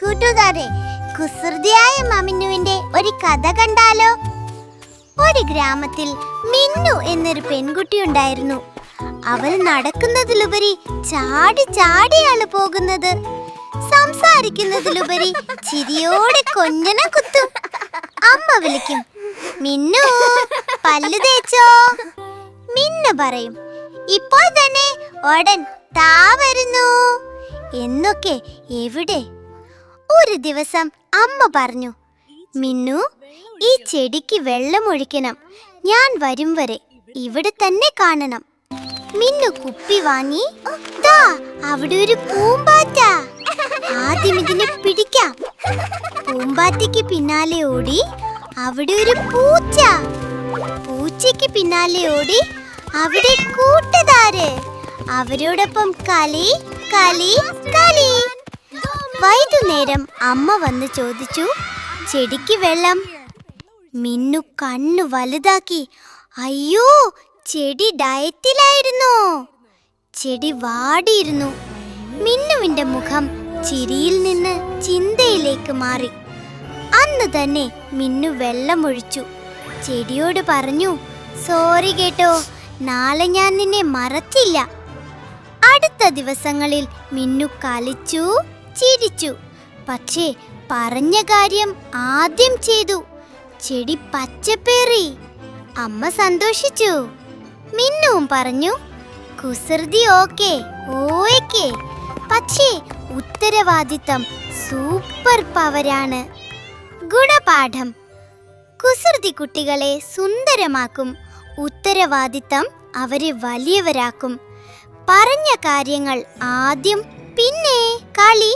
കൂട്ടുകാരെ, കുസൃതിയായ മമിന്നുവിന്റെ ഒരു കഥ കണ്ടാലോ? ഒരു ഗ്രാമത്തിൽ മിന്നു എന്നൊരു പെൺകുട്ടി ഉണ്ടായിരുന്നു. അവൾ നടക്കുന്നതിലുപരി ചാടി ചാടിയാണ് പോകുന്നത്. സംസാരിക്കുന്നതിലുപരി ചിരിയോടെ കൊഞ്ഞനം കുത്തും. അമ്മ വിളിക്കും, മിന്നു പല്ല് തേച്ചോ? മിന്നു പറയും, ഇപ്പോൾ തന്നെ, ഉടൻ താ വരുന്നു എന്നൊക്കെ. എവിടെ? ഒരു ദിവസം അമ്മ പറഞ്ഞു, മിന്നു ഈ ചെടിക്ക് വെള്ളമൊഴിക്കണം, ഞാൻ വരും വരെ ഇവിടെ തന്നെ കാണണം. മിന്നു കുപ്പി വാങ്ങി, ദാ അവിടെ ഒരു പൂമ്പാറ്റ, ആദ്യം ഇതിനെ പിടിക്കാം. പൂമ്പാറ്റയ്ക്ക് പിന്നാലെ ഓടി അവിടെ ഒരു പൂച്ച, പൂച്ചയ്ക്ക് പിന്നാലെ ഓടി അവിടെ കൂട്ടുകാര്, അവരോടൊപ്പം കളി കളി കളി. വൈകുന്നേരം അമ്മ വന്ന് ചോദിച്ചു, ചെടിക്ക് വെള്ളം? മിന്നു കണ്ണു വലുതാക്കി, അയ്യോ ചെടി ഡയറ്റിലായിരുന്നു. ചെടി വാടിയിരുന്നു. മിന്നുവിന്റെ മുഖം ചിരിയിൽ നിന്ന് ചിന്തയിലേക്ക് മാറി. അന്ന് തന്നെ മിന്നു വെള്ളമൊഴിച്ചു. ചെടിയോട് പറഞ്ഞു, സോറി കേട്ടോ, നാളെ ഞാൻ നിന്നെ മറക്കില്ല. അടുത്ത ദിവസങ്ങളിൽ മിന്നു കളിച്ചു ചിരിച്ചു. പക്ഷേ പറഞ്ഞ കാര്യം ആദ്യം ചെയ്തു. ചെടി പച്ചപ്പേറി. അമ്മ സന്തോഷിച്ചു. മിന്നുവും പറഞ്ഞു, കുസൃതി ഓക്കേ, ഓക്കെ, പക്ഷേ ഉത്തരവാദിത്തം സൂപ്പർ പവറാണ്. ഗുണപാഠം: കുസൃതി കുട്ടികളെ സുന്ദരമാക്കും, ഉത്തരവാദിത്തം അവരെ വലിയവരാക്കും. പറഞ്ഞ കാര്യങ്ങൾ ആദ്യം, പിന്നെ കളി,